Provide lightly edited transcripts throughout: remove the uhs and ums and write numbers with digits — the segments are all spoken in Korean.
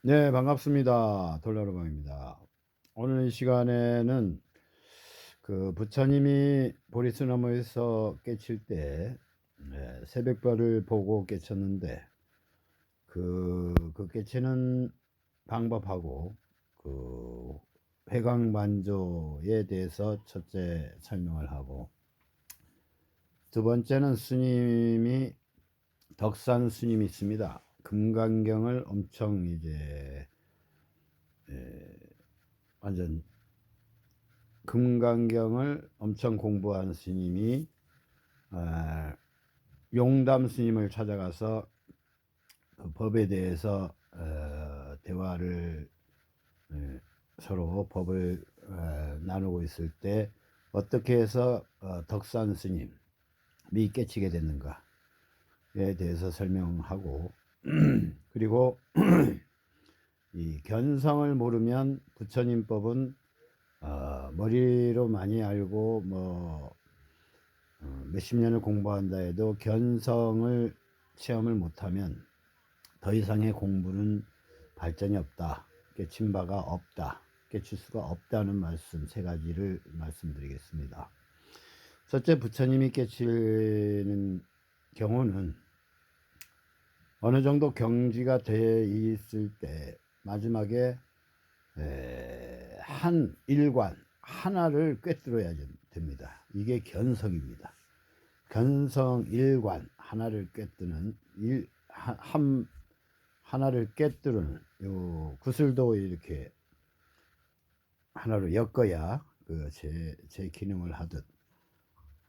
네, 반갑습니다. 돌나루방입니다. 오늘 이 시간에는 그 부처님이 보리수나무에서 깨칠 때 새벽별을 보고 깨쳤는데 그 깨치는 방법하고 그 회광반조에 대해서 첫째 설명을 하고, 두 번째는 스님이 덕산 스님이 있습니다. 금강경을 엄청 이제 완전 금강경을 엄청 공부한 스님이 용담 스님을 찾아가서 그 법에 대해서 대화를, 서로 법을 나누고 있을 때 어떻게 해서 덕산 스님이 깨치게 됐는가에 대해서 설명하고, 그리고 이 견성을 모르면 부처님 법은 머리로 많이 알고 몇십 년을 공부한다 해도 견성을 체험을 못하면 더 이상의 공부는 발전이 없다, 깨친 바가 없다, 깨칠 수가 없다는 말씀 세 가지를 말씀드리겠습니다. 첫째, 부처님이 깨치는 경우는 어느 정도 경지가 돼 있을 때 마지막에 한 일관 하나를 꿰뚫어야 됩니다. 이게 견성입니다. 견성 일관 하나를 꿰뚫는 하나를 꿰뚫는 요 구슬도 이렇게 하나로 엮어야 제 기능을 하듯,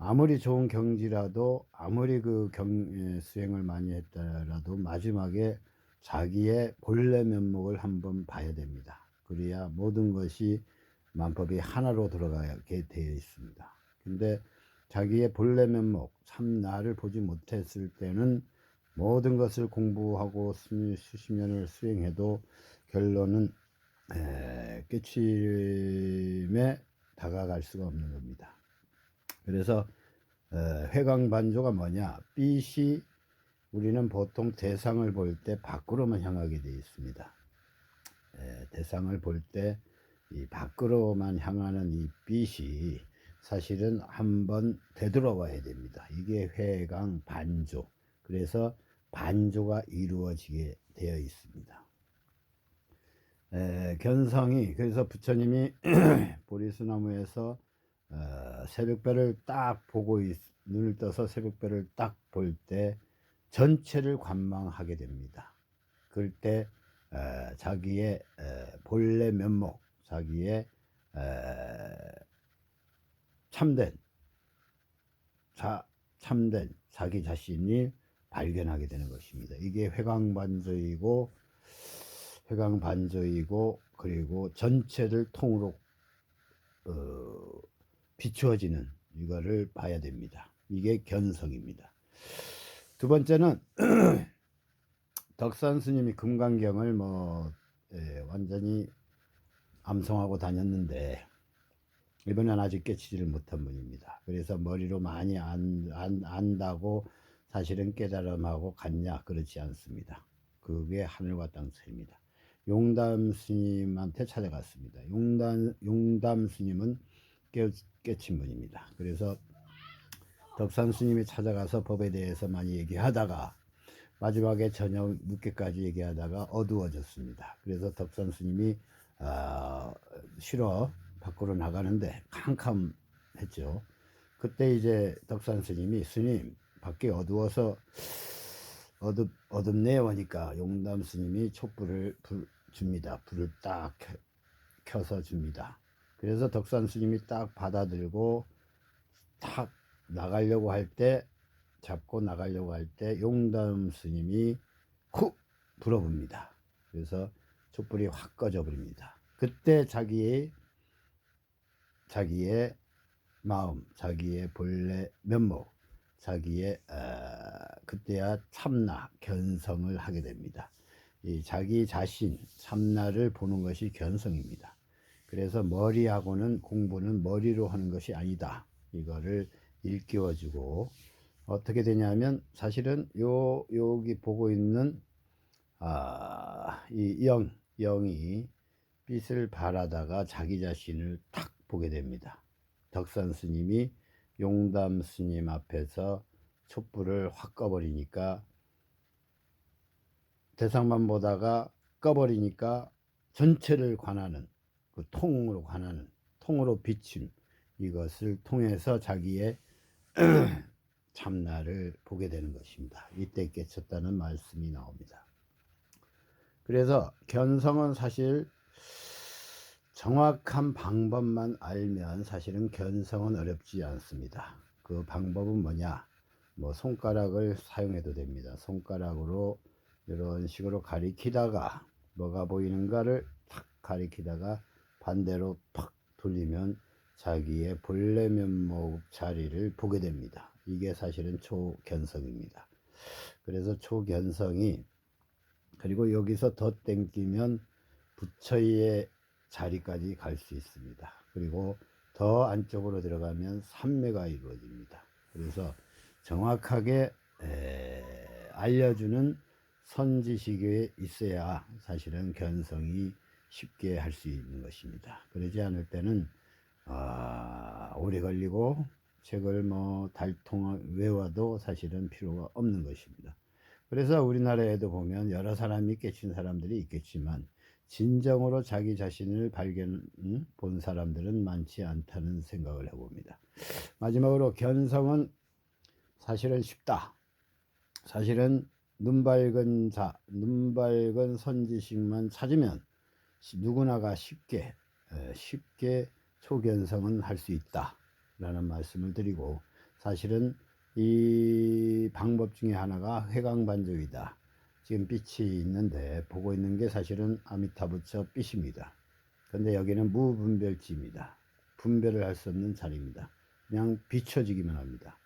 아무리 좋은 경지라도 아무리 수행을 많이 했더라도 마지막에 자기의 본래 면목을 한번 봐야 됩니다. 그래야 모든 것이 만법이 하나로 돌아가게 되어 있습니다. 근데 자기의 본래 면목 참 나를 보지 못했을 때는 모든 것을 공부하고 수십 년을 수행해도 결론은 깨침에 다가갈 수가 없는 겁니다. 그래서 회광반조가 뭐냐, 빛이 우리는 보통 대상을 볼 때 밖으로만 향하게 되어 있습니다. 대상을 볼 때 이 밖으로만 향하는 이 빛이 사실은 한번 되돌아와야 됩니다. 이게 회광반조. 그래서 반조가 이루어지게 되어 있습니다. 견성이, 그래서 부처님이 보리수나무에서 새벽별을 딱 보고 눈을 떠서 새벽별을 딱 볼 때 전체를 관망하게 됩니다. 그럴 때 자기의 본래 면목, 자기의 참된 참된 자기 자신이 발견하게 되는 것입니다. 이게 회광반조이고 그리고 전체를 통으로 비추어지는 이거를 봐야 됩니다. 이게 견성입니다. 두 번째는 덕산 스님이 금강경을 완전히 암송하고 다녔는데 이번엔 아직 깨치지를 못한 분입니다. 그래서 머리로 많이 안다고 사실은 깨달음하고 같냐, 그렇지 않습니다. 그게 하늘과 땅 차이입니다. 용담 스님한테 찾아갔습니다. 용담 스님은 깨친 분입니다. 그래서 덕산 스님이 찾아가서 법에 대해서 많이 얘기하다가 마지막에 저녁 늦게까지 얘기하다가 어두워졌습니다. 그래서 덕산 스님이 쉬러 밖으로 나가는데 캄캄했죠. 그때 이제 덕산 스님이, 스님 밖에 어두워서 어둡네요 하니까 용담 스님이 촛불을 줍니다. 불을 딱 켜서 줍니다. 그래서 덕산 스님이 딱 받아들고 탁 나가려고 할 때, 잡고 나가려고 할 때 용담 스님이 쿡 불어봅니다. 그래서 촛불이 확 꺼져 버립니다. 그때 자기의 마음, 자기의 본래 면목, 자기의 그때야 참나 견성을 하게 됩니다. 이 자기 자신 참나를 보는 것이 견성입니다. 그래서 머리하고는 공부는 머리로 하는 것이 아니다, 이거를 일깨워주고, 어떻게 되냐면 사실은 여기 보고 있는 이 영, 영이 빛을 발하다가 자기 자신을 탁 보게 됩니다. 덕산 스님이 용담 스님 앞에서 촛불을 확 꺼버리니까, 대상만 보다가 꺼버리니까 전체를 관하는, 그 통으로 관하는, 통으로 비침, 이것을 통해서 자기의 참나를 보게 되는 것입니다. 이때 깨쳤다는 말씀이 나옵니다. 그래서 견성은 사실 정확한 방법만 알면 사실은 견성은 어렵지 않습니다. 그 방법은 뭐냐? 뭐 손가락을 사용해도 됩니다. 손가락으로 이런 식으로 가리키다가 뭐가 보이는가를 탁 가리키다가 반대로 팍 돌리면 자기의 본래 면목 자리를 보게 됩니다. 이게 사실은 초견성입니다. 그래서 초견성이, 그리고 여기서 더 땡기면 부처의 자리까지 갈 수 있습니다. 그리고 더 안쪽으로 들어가면 삼매가 이루어집니다. 그래서 정확하게 알려주는 선지식이 있어야 사실은 견성이 쉽게 할 수 있는 것입니다. 그러지 않을 때는 오래 걸리고 책을 뭐 달통 외워도 사실은 필요가 없는 것입니다. 그래서 우리나라에도 보면 여러 사람이 깨친 사람들이 있겠지만 진정으로 자기 자신을 본 사람들은 많지 않다는 생각을 해봅니다. 마지막으로 견성은 사실은 쉽다. 사실은 눈 밝은 선지식만 찾으면 누구나가 쉽게 초견성은 할 수 있다 라는 말씀을 드리고, 사실은 이 방법 중에 하나가 회광반조이다. 지금 빛이 있는데 보고 있는 게 사실은 아미타부처 빛입니다. 근데 여기는 무분별지입니다. 분별을 할 수 없는 자리입니다. 그냥 비춰지기만 합니다.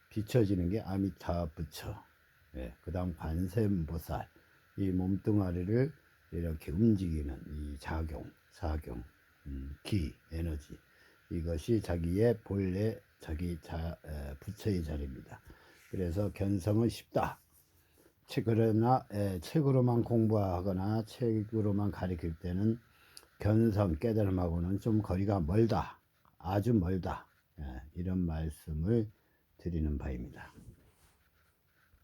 비춰지는 게 아미타부처. 그 다음 관세음보살, 이 몸뚱아리를 이렇게 움직이는 이 작용, 기, 에너지, 이것이 자기의 본래 부처의 자리입니다. 그래서 견성은 쉽다. 그러나 책으로만 공부하거나 책으로만 가르칠 때는 견성, 깨달음하고는 좀 거리가 멀다, 아주 멀다, 이런 말씀을 드리는 바입니다.